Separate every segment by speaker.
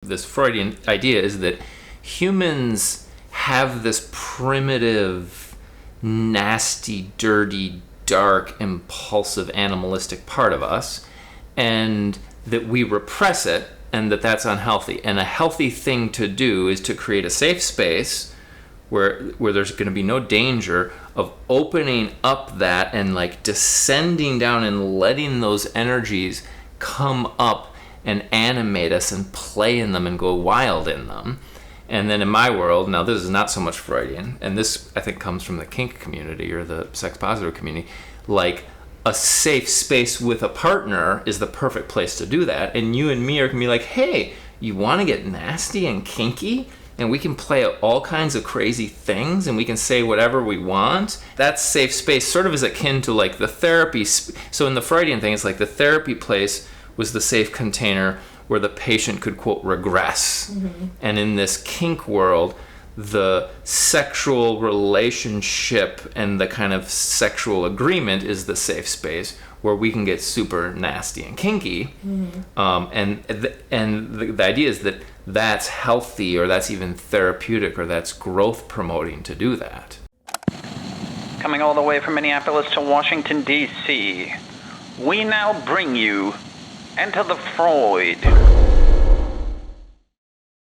Speaker 1: this Freudian idea is that humans have this primitive, nasty, dirty, dark, impulsive, animalistic part of us, and that we repress it, and that's unhealthy. And a healthy thing to do is to create a safe space where there's going to be no danger of opening up that and like descending down and letting those energies come up and animate us and play in them and go wild in them. And then in my world, now this is not so much Freudian, and this I think comes from the kink community or the sex positive community, like a safe space with a partner is the perfect place to do that. And you and me are going to be like, hey, you want to get nasty and kinky? And we can play all kinds of crazy things, and we can say whatever we want. That safe space sort of is akin to like the therapy. So in the Freudian thing, it's like the therapy place was the safe container where the patient could, quote, regress. Mm-hmm. And in this kink world, the sexual relationship and the kind of sexual agreement is the safe space where we can get super nasty and kinky. Mm-hmm. And the idea is that that's healthy, or that's even therapeutic, or that's growth promoting to do that.
Speaker 2: Coming all the way from Minneapolis to Washington, D.C., we now bring you Enter the Freud.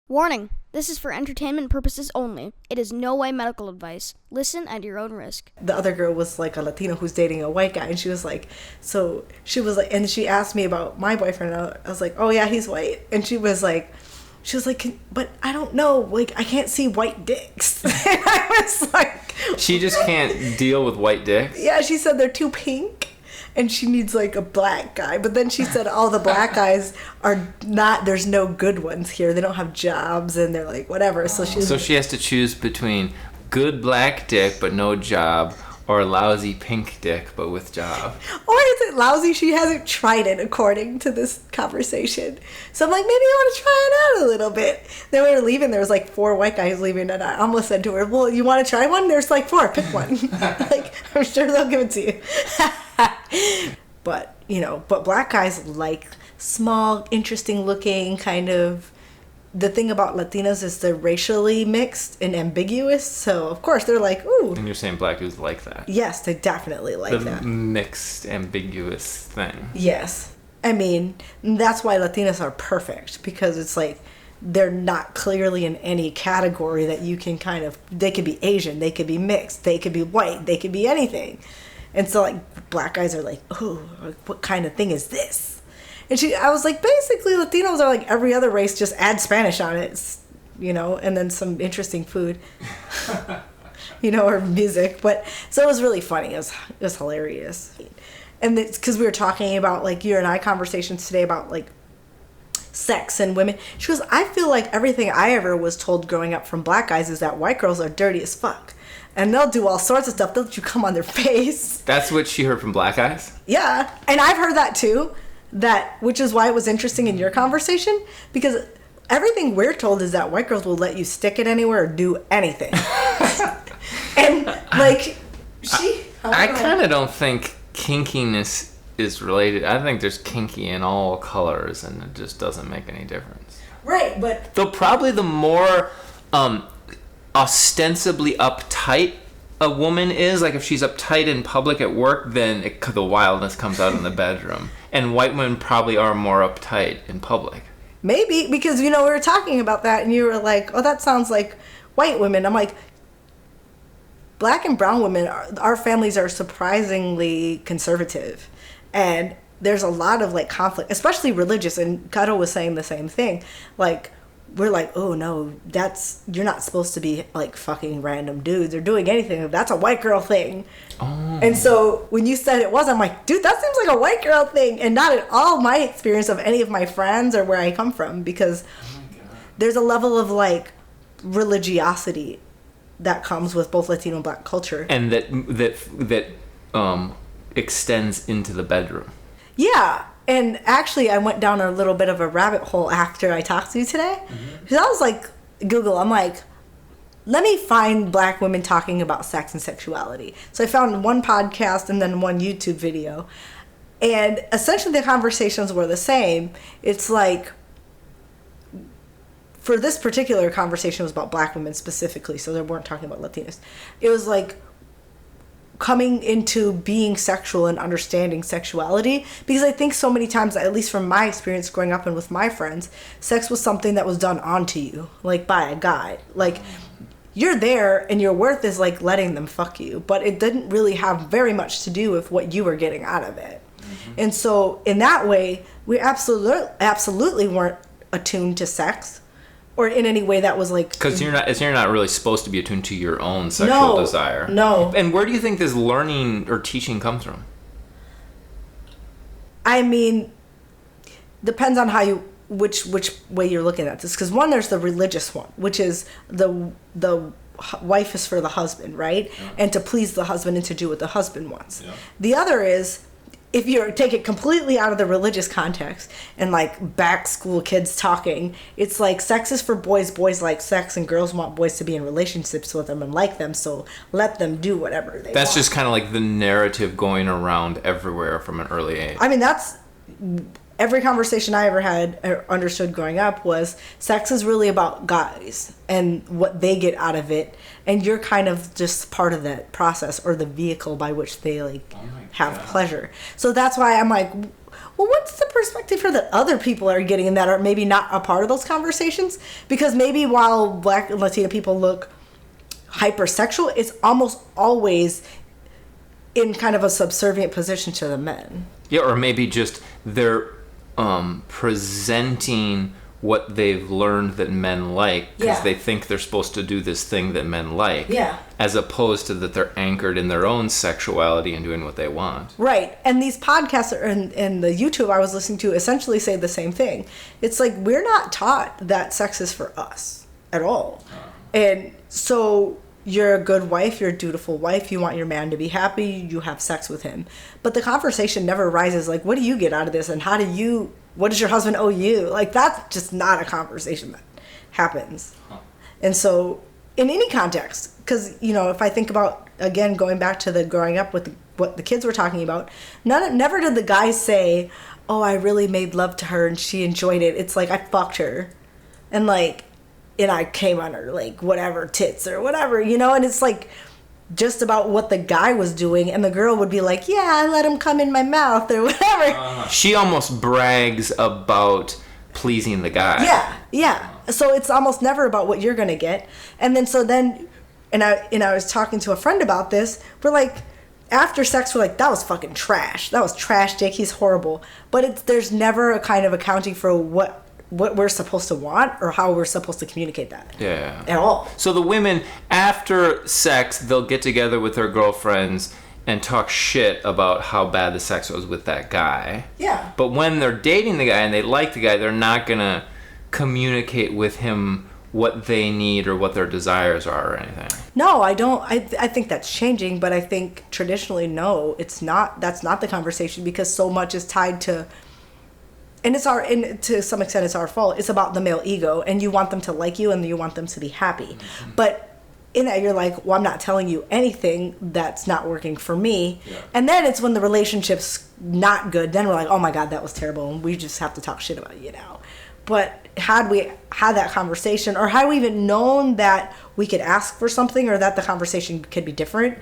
Speaker 3: Warning, this is for entertainment purposes only. It is no way medical advice. Listen at your own risk.
Speaker 4: The other girl was like a Latina who's dating a white guy, and she was like, and she asked me about my boyfriend, and I was like, oh yeah, he's white. And she was like, but I don't know, like, I can't see white dicks. And I was like...
Speaker 1: She just can't deal with white dicks?
Speaker 4: Yeah, she said they're too pink, and she needs, like, a black guy. But then she said all the black guys are not, there's no good ones here. They don't have jobs, and they're, like, whatever. So
Speaker 1: she has to choose between good black dick but no job, or lousy pink dick but with job.
Speaker 4: Or is it lousy? She hasn't tried it, according to this conversation. So I'm like, maybe I want to try it out a little bit. Then we were leaving. There was like 4 white guys leaving, and I almost said to her, well, you want to try one? There's like 4. Pick one. Like, I'm sure they'll give it to you. But, but black guys like small, interesting looking kind of... The thing about Latinos is they're racially mixed and ambiguous, so of course they're like, ooh.
Speaker 1: And you're saying black dudes like that?
Speaker 4: Yes, they definitely like that.
Speaker 1: The mixed, ambiguous thing.
Speaker 4: Yes. I mean, that's why Latinos are perfect, because it's like they're not clearly in any category that you can kind of... They could be Asian, they could be mixed, they could be white, they could be anything. And so, like, black guys are like, ooh, what kind of thing is this? And I was like, basically, Latinos are like every other race, just add Spanish on it, and then some interesting food, or music. But so it was really funny. It was hilarious. And it's because we were talking about, like, you and I conversations today about, like, sex and women. She goes, I feel like everything I ever was told growing up from black guys is that white girls are dirty as fuck. And they'll do all sorts of stuff. They'll let you come on their face.
Speaker 1: That's what she heard from black guys?
Speaker 4: Yeah. And I've heard that, too. Which is why it was interesting in your conversation, because everything we're told is that white girls will let you stick it anywhere or do anything. And like I
Speaker 1: kind of don't think kinkiness is related. I think there's kinky in all colors, and it just doesn't make any difference.
Speaker 4: Right, but
Speaker 1: though probably the more ostensibly uptight a woman is, like if she's uptight in public at work, then the wildness comes out in the bedroom. And white women probably are more uptight in public.
Speaker 4: Maybe, because, we were talking about that, and you were like, oh, that sounds like white women. I'm like, black and brown women, our families are surprisingly conservative. And there's a lot of, like, conflict, especially religious. And Kato was saying the same thing. Like, we're like, oh no, you're not supposed to be like fucking random dudes or doing anything. That's a white girl thing. Oh. And so when you said it was, I'm like, dude, that seems like a white girl thing, and not at all my experience of any of my friends or where I come from, because there's a level of like religiosity that comes with both Latino and black culture, and
Speaker 1: that extends into the bedroom.
Speaker 4: Yeah. And actually, I went down a little bit of a rabbit hole after I talked to you today. Because I was like, I'm like, let me find black women talking about sex and sexuality. So I found one podcast and then one YouTube video. And essentially the conversations were the same. It's like, for this particular conversation, it was about black women specifically, so they weren't talking about Latinas. It was like coming into being sexual and understanding sexuality, because I think so many times, at least from my experience growing up and with my friends, sex was something that was done onto you, like by a guy. Like, you're there and your worth is like letting them fuck you, but it didn't really have very much to do with what you were getting out of it. And so in that way, we absolutely weren't attuned to sex, or in any way that was like...
Speaker 1: Because you're not really supposed to be attuned to your own sexual desire.
Speaker 4: No.
Speaker 1: And where do you think this learning or teaching comes from?
Speaker 4: I mean, depends on how you... Which way you're looking at this. Because one, there's the religious one, which is the wife is for the husband, right? Yeah. And to please the husband and to do what the husband wants. Yeah. The other is... If you take it completely out of the religious context and like back school kids talking, it's like sex is for boys, boys like sex, and girls want boys to be in relationships with them and like them, so let them do whatever they want.
Speaker 1: That's just kind of like the narrative going around everywhere from an early age.
Speaker 4: I mean, that's... Every conversation I ever had or understood growing up was sex is really about guys and what they get out of it, and you're kind of just part of that process or the vehicle by which they like have pleasure. So that's why I'm like, well, what's the perspective for that other people are getting that are maybe not a part of those conversations? Because maybe while Black and Latina people look hypersexual, it's almost always in kind of a subservient position to the men.
Speaker 1: Yeah, or maybe just they're presenting what they've learned that men like because they think they're supposed to do this thing that men like, as opposed to that they're anchored in their own sexuality and doing what they want.
Speaker 4: Right. And these podcasts and the YouTube I was listening to essentially say the same thing. It's like, we're not taught that sex is for us at all. And so you're a good wife, you're a dutiful wife, you want your man to be happy, you have sex with him. But the conversation never rises like, what do you get out of this? And what does your husband owe you? Like, that's just not a conversation that happens. And so in any context, because, you know, if I think about, again, going back to the growing up with what the kids were talking about, never did the guys say, oh, I really made love to her and she enjoyed it. It's like, I fucked her. And I came on her, like, whatever, tits or whatever, you know? And it's, like, just about what the guy was doing. And the girl would be like, yeah, I let him come in my mouth or whatever.
Speaker 1: She almost brags about pleasing the guy.
Speaker 4: Yeah. So it's almost never about what you're going to get. And then, and I was talking to a friend about this. We're like, after sex, we're like, that was fucking trash. That was trash dick. He's horrible. But there's never a kind of accounting for what we're supposed to want or how we're supposed to communicate that.
Speaker 1: Yeah.
Speaker 4: At all.
Speaker 1: So the women, after sex, they'll get together with their girlfriends and talk shit about how bad the sex was with that guy.
Speaker 4: Yeah.
Speaker 1: But when they're dating the guy and they like the guy, they're not going to communicate with him what they need or what their desires are or anything.
Speaker 4: No, I don't. I think that's changing, but I think traditionally, no, it's not. That's not the conversation, because so much is tied to... And to some extent, it's our fault. It's about the male ego, and you want them to like you, and you want them to be happy. Mm-hmm. But in that, you're like, well, I'm not telling you anything that's not working for me. Yeah. And then it's when the relationship's not good. Then we're like, oh my God, that was terrible, and we just have to talk shit about you now. But had we had that conversation, or had we even known that we could ask for something, or that the conversation could be different,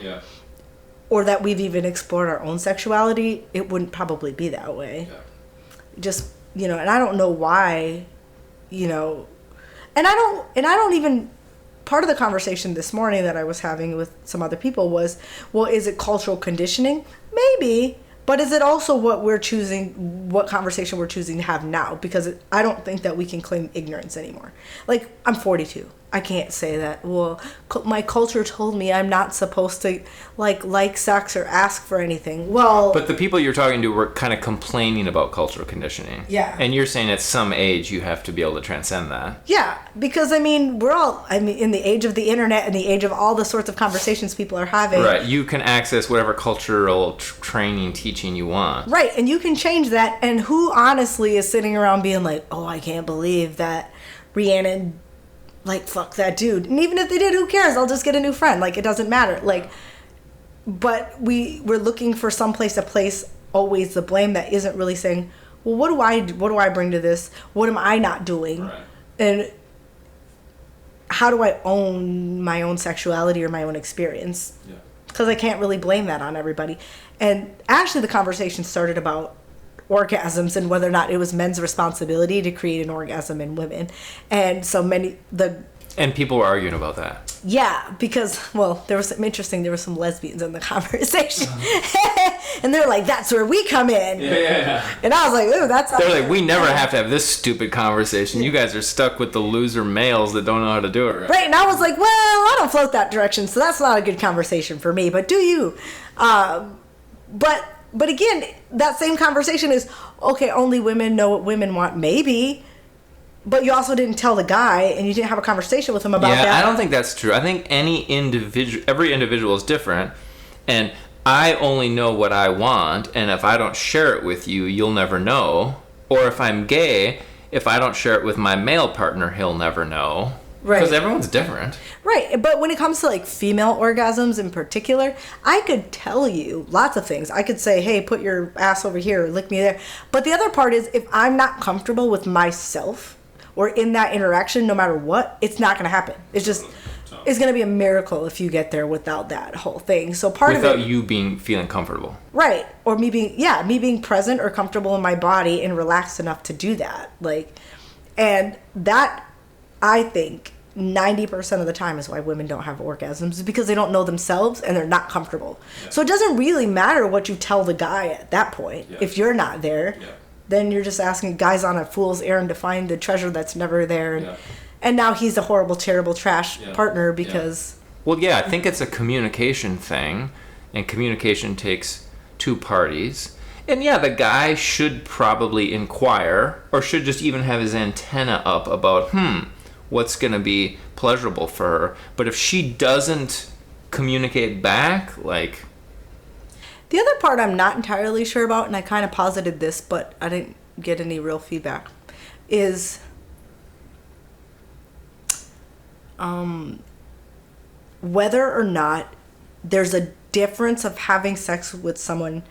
Speaker 4: or that we've even explored our own sexuality, it wouldn't probably be that way. Yeah. Just, you know, and I don't know why, you know, and I don't even, part of the conversation this morning that I was having with some other people was, well, is it cultural conditioning? Maybe, but is it also what conversation we're choosing to have now? Because I don't think that we can claim ignorance anymore. Like, I'm 42. I can't say that, well, my culture told me I'm not supposed to like sex or ask for anything. Well,
Speaker 1: but the people you're talking to were kind of complaining about cultural conditioning.
Speaker 4: Yeah.
Speaker 1: And you're saying at some age you have to be able to transcend that.
Speaker 4: Yeah, because in the age of the internet and the age of all the sorts of conversations people are having.
Speaker 1: Right. You can access whatever cultural training, teaching you want.
Speaker 4: Right. And you can change that. And who honestly is sitting around being like, oh, I can't believe that Rihanna fuck that dude. And even if they did, who cares? I'll just get a new friend. Like, it doesn't matter. Like, but we're looking for some place to place always the blame that isn't really saying, well, what do I bring to this? What am I not doing? Right. And how do I own my own sexuality or my own experience?
Speaker 1: Yeah.
Speaker 4: Because I can't really blame that on everybody. And actually the conversation started about orgasms and whether or not it was men's responsibility to create an orgasm in women. And so
Speaker 1: and people were arguing about that.
Speaker 4: Yeah, because, well, there was some lesbians in the conversation. And they're like, that's where we come in.
Speaker 1: Yeah.
Speaker 4: And I was like, ooh, that's...
Speaker 1: They're like, we never have to have this stupid conversation. You guys are stuck with the loser males that don't know how to do it right.
Speaker 4: Right, and I was like, well, I don't float that direction, so that's not a good conversation for me, but do you? But again, that same conversation is, okay, only women know what women want, maybe. But you also didn't tell the guy, and you didn't have a conversation with him about that.
Speaker 1: Yeah, I don't think that's true. I think every individual is different, and I only know what I want, and if I don't share it with you, you'll never know. Or if I'm gay, if I don't share it with my male partner, he'll never know. Right. Because everyone's different.
Speaker 4: Right, but when it comes to like female orgasms in particular, I could tell you lots of things. I could say, hey, put your ass over here, or lick me there. But the other part is, if I'm not comfortable with myself, or in that interaction, no matter what, it's not going to happen. It's going to be a miracle if you get there without that whole thing. So
Speaker 1: without you feeling comfortable.
Speaker 4: Right. Or me being present or comfortable in my body and relaxed enough to do that. And that, I think, 90% of the time is why women don't have orgasms, is because they don't know themselves and they're not comfortable. Yeah. So it doesn't really matter what you tell the guy at that point. Yeah. If you're not there. Yeah. Then you're just asking guys on a fool's errand to find the treasure that's never there. And now he's a horrible, terrible trash partner because...
Speaker 1: Well, yeah, I think it's a communication thing. And communication takes two parties. And yeah, the guy should probably inquire, or should just even have his antenna up about, what's going to be pleasurable for her. But if she doesn't communicate back,
Speaker 4: The other part I'm not entirely sure about, and I kind of posited this, but I didn't get any real feedback, is whether or not there's a difference of having sex with someone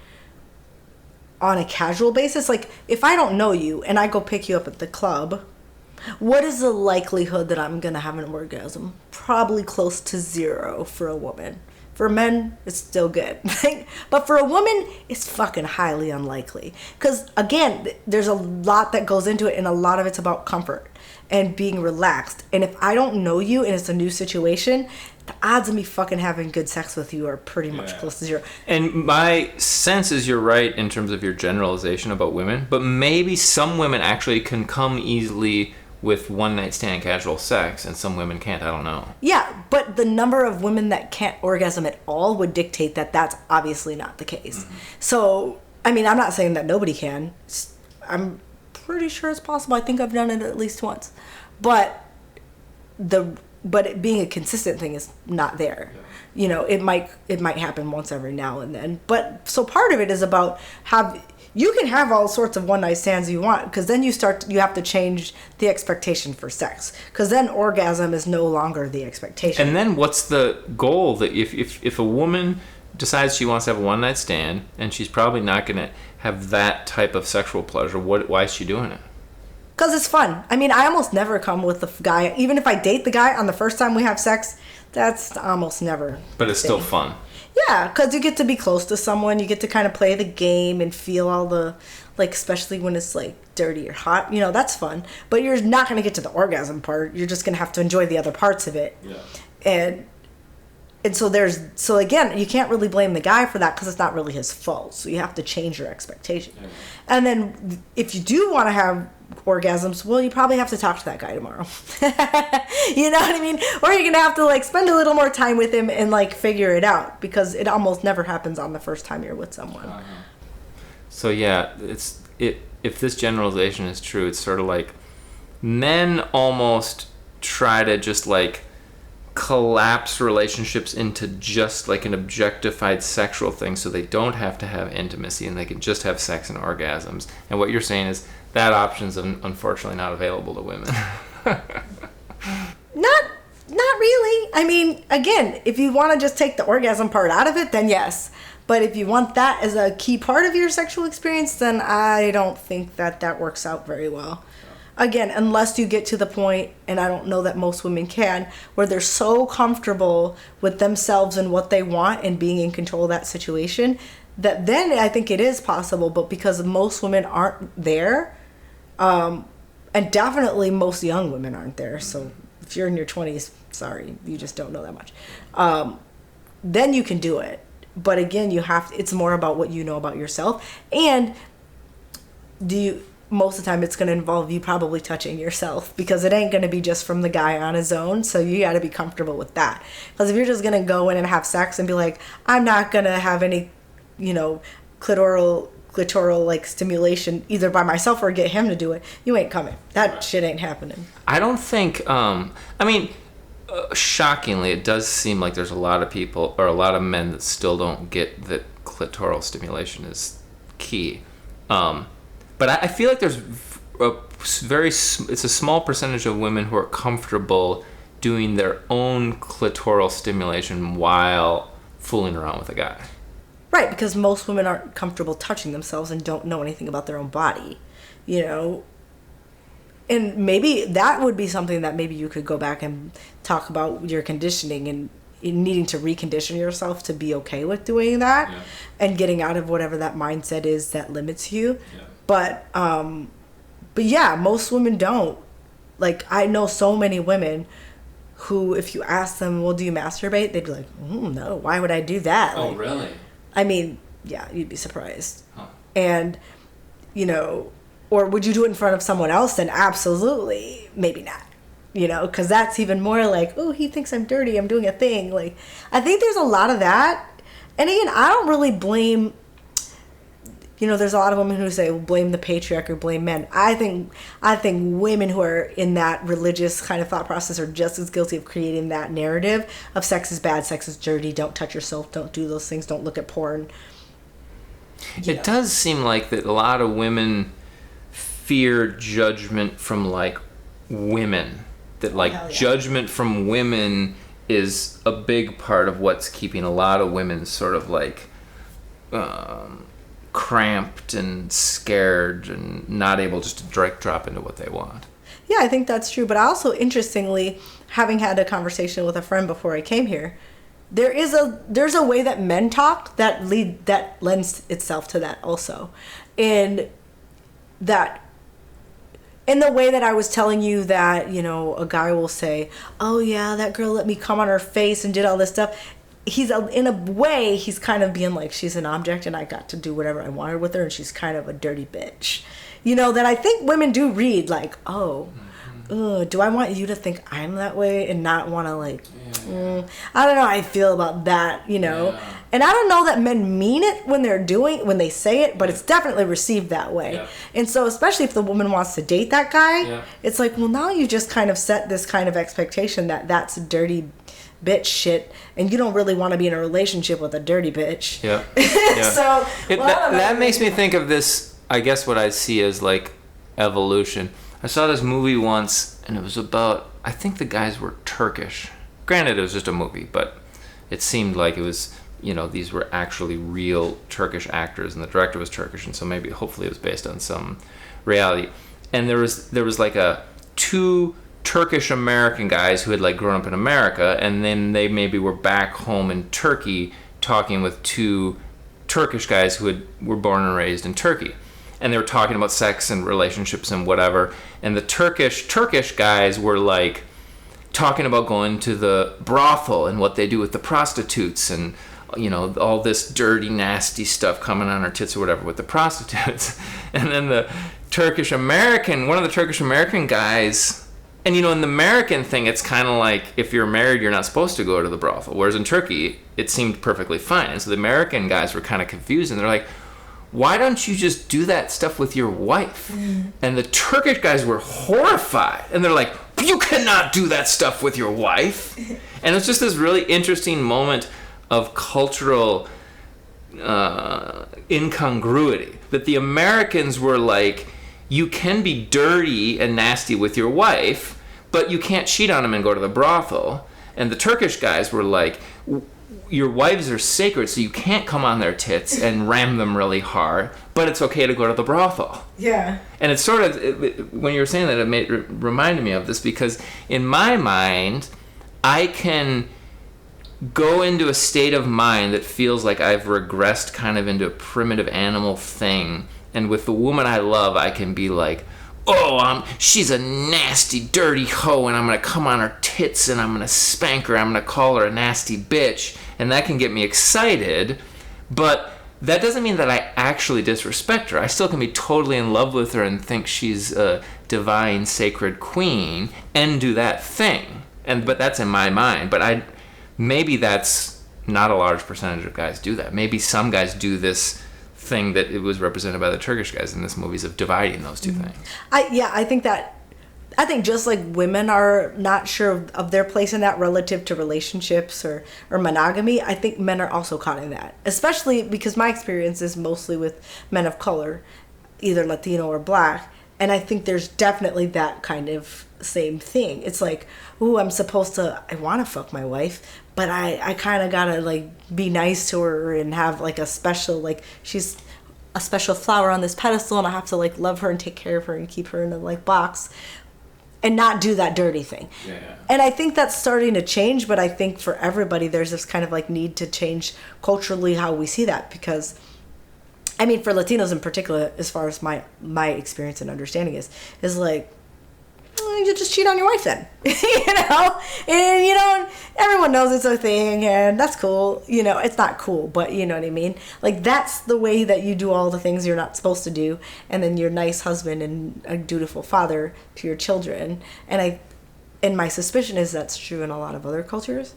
Speaker 4: on a casual basis. Like, if I don't know you and I go pick you up at the club, what is the likelihood that I'm going to have an orgasm? Probably close to 0 for a woman. For men, it's still good. But for a woman, it's fucking highly unlikely. Because, again, there's a lot that goes into it, and a lot of it's about comfort and being relaxed. And if I don't know you and it's a new situation, the odds of me fucking having good sex with you are pretty much close to 0.
Speaker 1: And my sense is you're right in terms of your generalization about women, but maybe some women actually can come easily with one-night stand casual sex, and some women can't. I don't know.
Speaker 4: Yeah, but the number of women that can't orgasm at all would dictate that that's obviously not the case. Mm-hmm. So, I mean, I'm not saying that nobody can. I'm pretty sure it's possible. I think I've done it at least once. But it being a consistent thing is not there. Yeah. You know, it might happen once every now and then. But so part of it is about you can have all sorts of one-night stands you want, because then you have to change the expectation for sex, because then orgasm is no longer the expectation.
Speaker 1: And then what's the goal? That if a woman decides she wants to have a one-night stand, and she's probably not going to have that type of sexual pleasure, why is she doing it?
Speaker 4: Because it's fun. I mean, I almost never come with the guy. Even if I date the guy on the first time we have sex, that's almost never.
Speaker 1: But it's still fun.
Speaker 4: Yeah, because you get to be close to someone. You get to kind of play the game and feel all the, especially when it's, dirty or hot. You know, that's fun. But you're not going to get to the orgasm part. You're just going to have to enjoy the other parts of it. Yeah. And so again, you can't really blame the guy for that, because it's not really his fault. So you have to change your expectation. Yeah. And then if you do want to have orgasms, well, you probably have to talk to that guy tomorrow. You know what I mean? Or you're gonna have to spend a little more time with him and figure it out, because it almost never happens on the first time you're with someone.
Speaker 1: So yeah, if this generalization is true, it's sort of men almost try to just collapse relationships into just an objectified sexual thing, so they don't have to have intimacy and they can just have sex and orgasms. And what you're saying is that option's unfortunately not available to women.
Speaker 4: Not really. I mean, again, if you want to just take the orgasm part out of it, then yes. But if you want that as a key part of your sexual experience, then I don't think that works out very well. again, unless you get to the point, and I don't know that most women can, where they're so comfortable with themselves and what they want and being in control of that situation, that then I think it is possible. But because most women aren't there, and definitely most young women aren't there, so if you're in your 20s, sorry, you just don't know that much, then you can do it. But again, it's more about what you know about yourself. And most of the time it's going to involve you probably touching yourself, because it ain't going to be just from the guy on his own. So you got to be comfortable with that. Because if you're just going to go in and have sex and be like, I'm not going to have any, clitoral like stimulation either by myself or get him to do it, you ain't coming. That shit ain't happening.
Speaker 1: I don't think, shockingly, it does seem like there's a lot of people, or a lot of men, that still don't get that clitoral stimulation is key. But I feel like there's it's a small percentage of women who are comfortable doing their own clitoral stimulation while fooling around with a guy.
Speaker 4: Right, because most women aren't comfortable touching themselves and don't know anything about their own body, And maybe that would be something that maybe you could go back and talk about your conditioning and needing to recondition yourself to be okay with doing that, and getting out of whatever that mindset is that limits you. Yeah. But yeah, most women don't. Like, I know so many women who, if you ask them, well, do you masturbate? They'd be like, no, why would I do that?
Speaker 1: Oh,
Speaker 4: like,
Speaker 1: really?
Speaker 4: I mean, yeah, you'd be surprised. Huh. And, or would you do it in front of someone else? Then absolutely, maybe not. Because that's even more like, oh, he thinks I'm dirty, I'm doing a thing. Like, I think there's a lot of that. And again, I don't really blame, there's a lot of women who say, well, blame the patriarch or blame men. I think women who are in that religious kind of thought process are just as guilty of creating that narrative of sex is bad, sex is dirty, don't touch yourself, don't do those things, don't look at porn.
Speaker 1: It does seem like that a lot of women fear judgment from, like, women. That, like, judgment from women is a big part of what's keeping a lot of women sort of, like, cramped and scared and not able just to direct drop into what they want.
Speaker 4: Yeah, I think that's true. But also, interestingly, having had a conversation with a friend before I came here, there's a way that men talk that lends itself to that also. And that, in the way that I was telling you that, a guy will say, oh yeah, that girl let me come on her face and did all this stuff. In a way, he's kind of being like, she's an object and I got to do whatever I wanted with her and she's kind of a dirty bitch. That I think women do read like, oh, do I want you to think I'm that way and not want to like, I don't know how I feel about that, Yeah. And I don't know that men mean it when they say it, but it's definitely received that way. Yeah. And so, especially if the woman wants to date that guy, it's like, well, now you just kind of set this kind of expectation that that's dirty bitch shit, and you don't really want to be in a relationship with a dirty bitch. Yeah. So
Speaker 1: that makes me think of this, I guess what I see as like evolution. I saw this movie once, and it was about, I think the guys were Turkish. Granted, it was just a movie, but it seemed like it was, these were actually real Turkish actors, and the director was Turkish, and so maybe, hopefully it was based on some reality. And there was like two Turkish American guys who had like grown up in America, and then they maybe were back home in Turkey talking with two Turkish guys who were born and raised in Turkey. And they were talking about sex and relationships and whatever. And the Turkish guys were like talking about going to the brothel and what they do with the prostitutes and, all this dirty, nasty stuff coming on our tits or whatever with the prostitutes. And then one of the Turkish American guys, and in the American thing, it's kind of like if you're married, you're not supposed to go to the brothel. Whereas in Turkey, it seemed perfectly fine. And so the American guys were kind of confused, and they're like, why don't you just do that stuff with your wife? And the Turkish guys were horrified. And they're like, you cannot do that stuff with your wife. And it's just this really interesting moment of cultural incongruity. That the Americans were like, you can be dirty and nasty with your wife, but you can't cheat on him and go to the brothel. And the Turkish guys were like, your wives are sacred, so you can't come on their tits and ram them really hard, but it's okay to go to the brothel.
Speaker 4: Yeah.
Speaker 1: And it's sort of, when you were saying that, it reminded me of this, because in my mind, I can go into a state of mind that feels like I've regressed kind of into a primitive animal thing, and with the woman I love, I can be like, oh, she's a nasty, dirty hoe, and I'm going to come on her tits, and I'm going to spank her, I'm going to call her a nasty bitch, and that can get me excited, but that doesn't mean that I actually disrespect her. I still can be totally in love with her and think she's a divine, sacred queen, and do that thing, but that's in my mind, but maybe that's not a large percentage of guys do that. Maybe some guys do this thing that it was represented by the Turkish guys in this movies of dividing those two things.
Speaker 4: I think just like women are not sure of their place in that relative to relationships or monogamy, I think men are also caught in that. Especially because my experience is mostly with men of color, either Latino or black, and I think there's definitely that kind of same thing. It's like, ooh, I want to fuck my wife, but I kind of gotta like be nice to her and have like a special, like she's a special flower on this pedestal, and I have to like love her and take care of her and keep her in a like box and not do that dirty thing. Yeah. And I think that's starting to change, but I think for everybody there's this kind of like need to change culturally how we see that, because I mean, for Latinos in particular, as far as my experience and understanding is like, you just cheat on your wife then, and everyone knows it's a thing, and that's cool. It's not cool, but you know what I mean? Like, that's the way that you do all the things you're not supposed to do, and then you're a nice husband and a dutiful father to your children. And my suspicion is that's true in a lot of other cultures.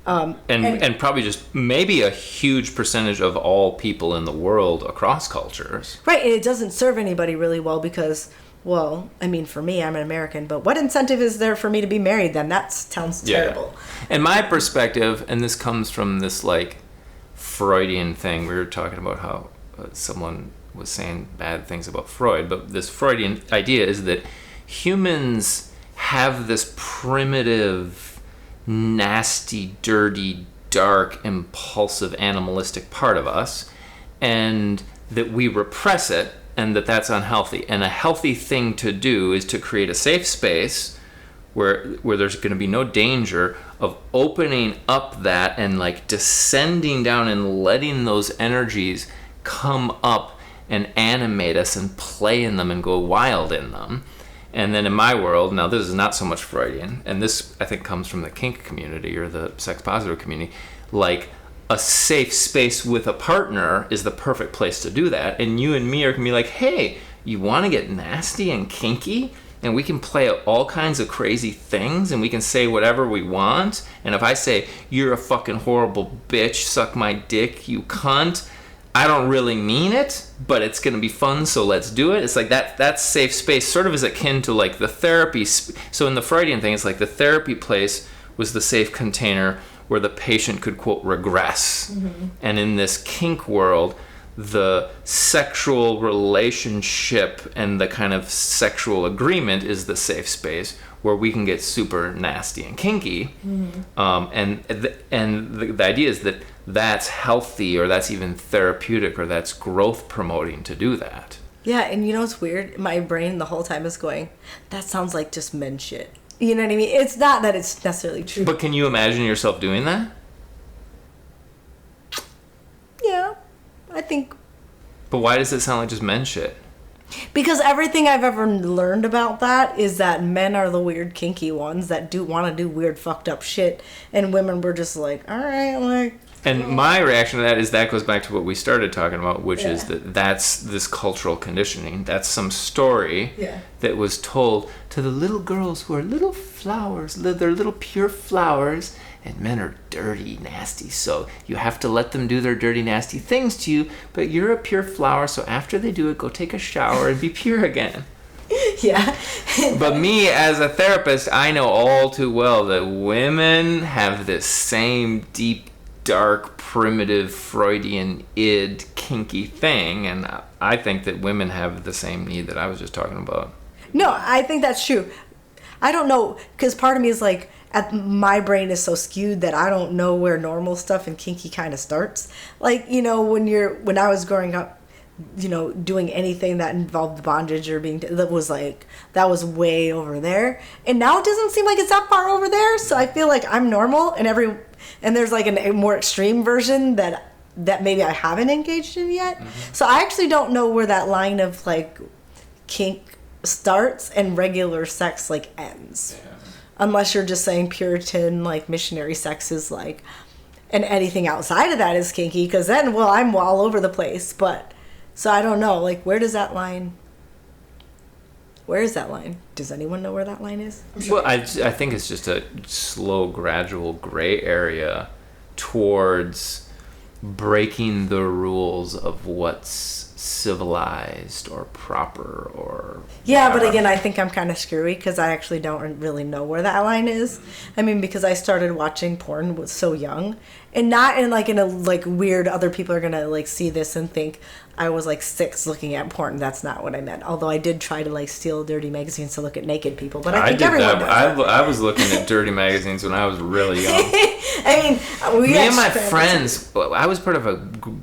Speaker 1: And probably just maybe a huge percentage of all people in the world across cultures.
Speaker 4: Right, and it doesn't serve anybody really well because, well, I mean, for me, I'm an American, but what incentive is there for me to be married then? That sounds terrible.
Speaker 1: Yeah. And my perspective, and this comes from this, like, Freudian thing. We were talking about how someone was saying bad things about Freud, but this Freudian idea is that humans have this primitive, nasty, dirty, dark, impulsive, animalistic part of us, and that we repress it, and that's unhealthy. And a healthy thing to do is to create a safe space where there's going to be no danger of opening up that and like descending down and letting those energies come up and animate us and play in them and go wild in them. And then in my world, now this is not so much Freudian, and this I think comes from the kink community or the sex positive community, like a safe space with a partner is the perfect place to do that. And you and me are going to be like, hey, you want to get nasty and kinky? And we can play all kinds of crazy things, and we can say whatever we want. And if I say, you're a fucking horrible bitch, suck my dick, you cunt, I don't really mean it, but it's going to be fun, so let's do it. It's like that safe space sort of is akin to like the therapy. So in the Freudian thing, it's like the therapy place was the safe container where the patient could, quote, regress. Mm-hmm. And in this kink world, the sexual relationship and the kind of sexual agreement is the safe space where we can get super nasty and kinky. Mm-hmm. And the idea is that that's healthy, or that's even therapeutic, or that's growth promoting to do that.
Speaker 4: Yeah, and you know what's weird? My brain the whole time is going, that sounds like just men shit. You know what I mean? It's not that it's necessarily true.
Speaker 1: But can you imagine yourself doing that?
Speaker 4: Yeah, I think.
Speaker 1: But why does it sound like just men shit?
Speaker 4: Because everything I've ever learned about that is that men are the weird kinky ones that do want to do weird fucked up shit, and women were just like, all right, like.
Speaker 1: And my reaction to that is that goes back to what we started talking about, which is that's this cultural conditioning. That's some story that was told to the little girls who are little flowers. They're little pure flowers, and men are dirty, nasty. So you have to let them do their dirty, nasty things to you, but you're a pure flower, so after they do it, go take a shower and be pure again.
Speaker 4: Yeah.
Speaker 1: But me, as a therapist, I know all too well that women have this same deep, dark, primitive, Freudian id, kinky thing, and I think that women have the same need that I was just talking about.
Speaker 4: No, I think that's true. I don't know, because part of me is like, my brain is so skewed that I don't know where normal stuff and kinky kind of starts. Like, you know, when I was growing up, you know, doing anything that involved bondage or that was way over there. And now it doesn't seem like it's that far over there. So I feel like I'm normal, and there's like a more extreme version that maybe I haven't engaged in yet. So I actually don't know where that line of like kink starts and regular sex like ends. Yeah. Unless you're just saying Puritan, like missionary sex is like, and anything outside of that is kinky, because then, well, I'm all over the place. But, so I don't know, like, where is that line? Does anyone know where that line is?
Speaker 1: Well, I think it's just a slow, gradual gray area towards breaking the rules of what's civilized or proper or
Speaker 4: yeah, but again, I think I'm kind of screwy because I actually don't really know where that line is. I mean, because I started watching porn so young, and not in a like weird, other people are gonna like see this and think I was like 6 looking at porn. That's not what I meant. Although I did try to like steal dirty magazines to look at naked people, but I think everyone does.
Speaker 1: I was looking at dirty magazines when I was really young.
Speaker 4: I mean,
Speaker 1: me and my friends, I was part of a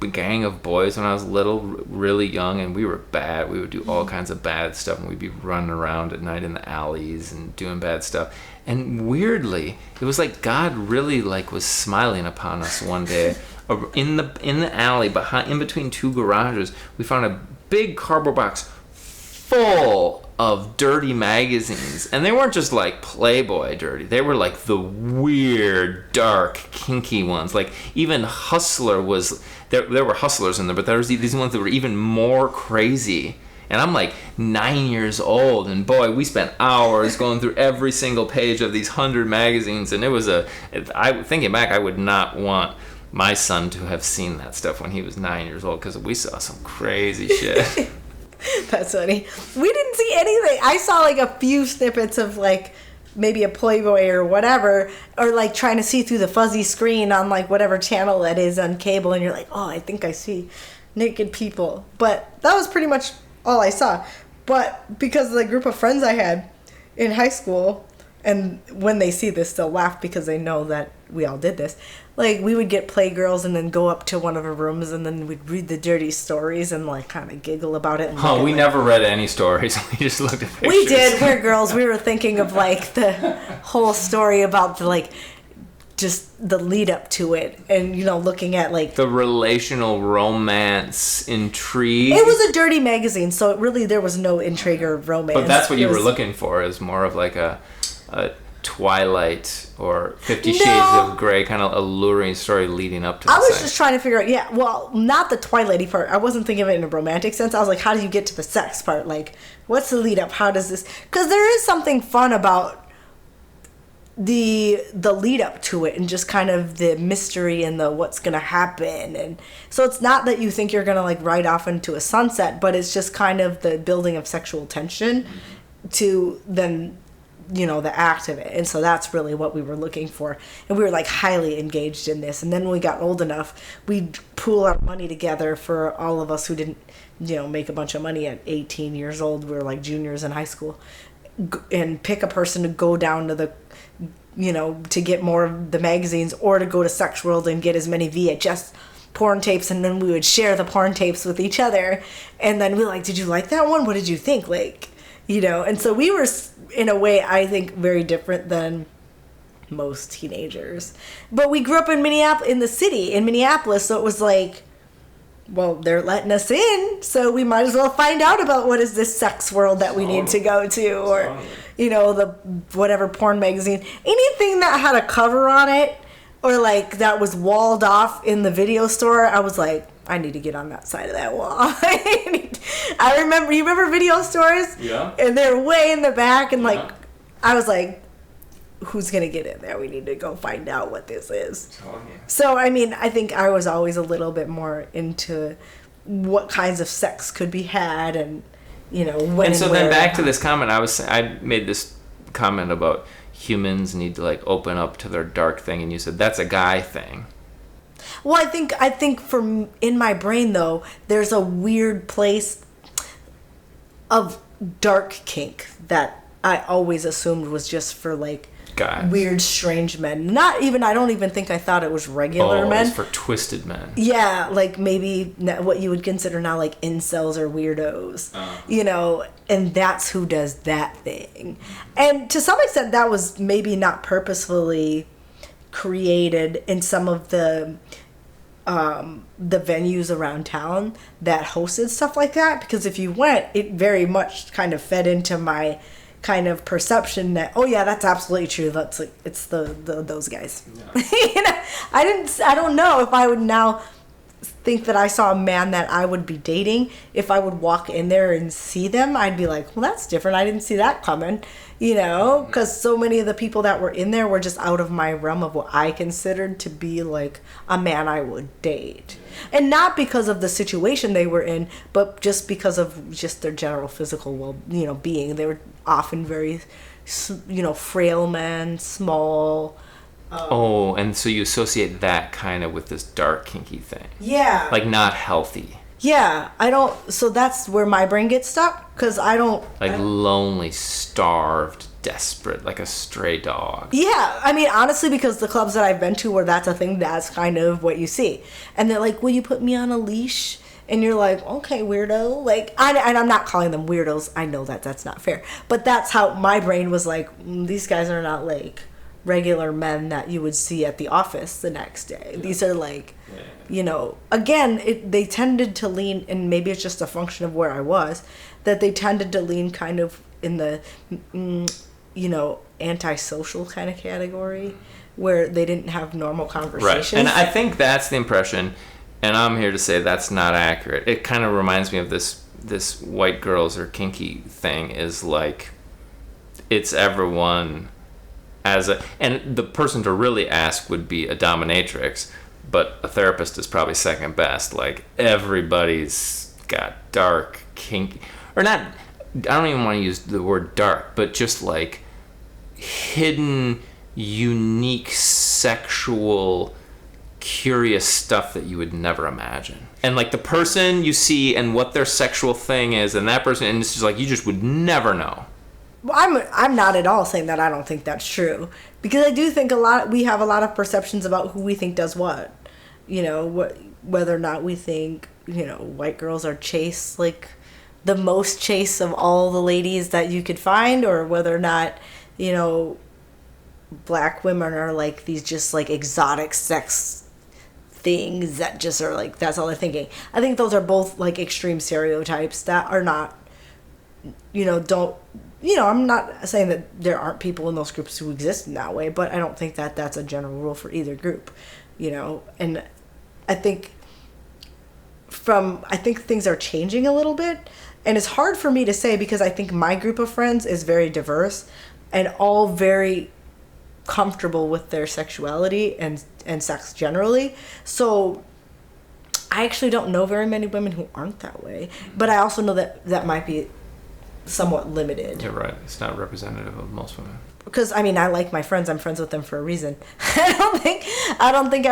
Speaker 1: gang of boys when I was little, really young, and we were bad. We would do all kinds of bad stuff, and we'd be running around at night in the alleys and doing bad stuff. And weirdly, it was like God really like was smiling upon us one day. In the alley in between 2 garages, we found a big cardboard box full of dirty magazines, and they weren't just like Playboy dirty. They were like the weird, dark, kinky ones. Like even Hustler was there. There were Hustlers in there, but there was these ones that were even more crazy. And I'm like 9 years old, and boy, we spent hours going through every single page of these 100 magazines, and it was thinking back, I would not want my son to have seen that stuff when he was 9 years old, because we saw some crazy shit.
Speaker 4: That's funny. We didn't see anything. I saw like a few snippets of like maybe a Playboy or whatever, or like trying to see through the fuzzy screen on like whatever channel that is on cable, and you're like, oh, I think I see naked people. But that was pretty much all I saw. But because of the group of friends I had in high school, and when they see this, they'll laugh because they know that we all did this. Like, we would get Playgirls and then go up to one of her rooms, and then we'd read the dirty stories and, like, kind of giggle about it.
Speaker 1: And we never read any stories. We just looked at pictures.
Speaker 4: We did. We're girls. We were thinking of, like, the whole story about, the, like, just the lead up to it. And, you know, looking at, like...
Speaker 1: the relational romance intrigue.
Speaker 4: It was a dirty magazine, so it really, there was no intrigue or romance.
Speaker 1: But that's what you were looking for, is more of, like, a Twilight or 50 Shades of Grey kind of alluring story leading up to
Speaker 4: I was just trying to figure out, not the Twilighty part. I wasn't thinking of it in a romantic sense. I was like, how do you get to the sex part? Like, what's the lead up? How does this... Because there is something fun about the lead up to it, and just kind of the mystery and the what's going to happen. And so it's not that you think you're going to like ride off into a sunset, but it's just kind of the building of sexual tension to then... you know, the act of it. And so that's really what we were looking for, and we were like highly engaged in this. And then when we got old enough, we'd pool our money together for all of us who didn't, you know, make a bunch of money at 18 years old. We were like juniors in high school, and pick a person to go down to the, you know, to get more of the magazines, or to go to Sex World and get as many VHS porn tapes, and then we would share the porn tapes with each other. And then we were like, did you like that one? What did you think? Like, you know. And so we were, in a way, I think, very different than most teenagers. But we grew up in Minneapolis, so it was like, well, they're letting us in, so we might as well find out about what is this sex world that we need to go to, or, you know, the whatever porn magazine. Anything that had a cover on it, or like that was walled off in the video store, I was like, I need to get on that side of that wall. I remember, you remember video stores?
Speaker 1: Yeah.
Speaker 4: And they're way in the back, and like, I was like, who's going to get in there? We need to go find out what this is. Oh, yeah. So, I mean, I think I was always a little bit more into what kinds of sex could be had, and, you know, when
Speaker 1: and so then back to this comment, I made this comment about humans need to like open up to their dark thing, and you said that's a guy thing.
Speaker 4: Well, I think from in my brain though, there's a weird place of dark kink that I always assumed was just for like
Speaker 1: Guys.
Speaker 4: weird, strange men. I don't even think I thought it was regular men.
Speaker 1: It's for twisted men.
Speaker 4: Yeah, like maybe what you would consider now like incels or weirdos, you know, and that's who does that thing. And to some extent that was maybe not purposefully created in some of the venues around town that hosted stuff like that, because if you went, it very much kind of fed into my kind of perception that, oh yeah, that's absolutely true, that's like, it's those guys. Yeah. You know, I don't know if I would now think that I saw a man that I would be dating. If I would walk in there and see them, I'd be like, well, that's different, I didn't see that coming, you know, because so many of the people that were in there were just out of my realm of what I considered to be like a man I would date. And not because of the situation they were in, but just because of just their general physical being. They were often very, frail men, small.
Speaker 1: And so you associate that kind of with this dark kinky thing.
Speaker 4: Yeah.
Speaker 1: Like not healthy.
Speaker 4: Yeah, so that's where my brain gets stuck, because I don't...
Speaker 1: lonely, starved, desperate, like a stray dog.
Speaker 4: Yeah, I mean, honestly, because the clubs that I've been to where that's a thing, that's kind of what you see. And they're like, will you put me on a leash? And you're like, okay, weirdo. Like, and I'm not calling them weirdos. I know that that's not fair. But that's how my brain was like, these guys are not like regular men that you would see at the office the next day. Yeah. These are like, again, they tended to lean, and maybe it's just a function of where I was, that they tended to lean kind of in the, antisocial kind of category, where they didn't have normal conversations.
Speaker 1: Right, and I think that's the impression, and I'm here to say that's not accurate. It kind of reminds me of this white girls or kinky thing, is like, it's everyone and the person to really ask would be a dominatrix, but a therapist is probably second best. Like, everybody's got dark, kinky, or not, I don't even want to use the word dark, but just like hidden, unique, sexual, curious stuff that you would never imagine. And like the person you see and what their sexual thing is, and that person, and it's just like, you just would never know.
Speaker 4: Well, I'm not at all saying that I don't think that's true, because I do think we have a lot of perceptions about who we think does what, whether or not we think, white girls are chaste, like the most chaste of all the ladies that you could find, or whether or not, black women are like these just like exotic sex things that just are like, that's all they're thinking. I think those are both like extreme stereotypes that are not, I'm not saying that there aren't people in those groups who exist in that way, but I don't think that that's a general rule for either group, and I think things are changing a little bit, and it's hard for me to say because I think my group of friends is very diverse and all very comfortable with their sexuality and sex generally. So I actually don't know very many women who aren't that way, but I also know that might be somewhat limited.
Speaker 1: You're right. It's not representative of most women.
Speaker 4: Because I mean, I like my friends. I'm friends with them for a reason. I don't think I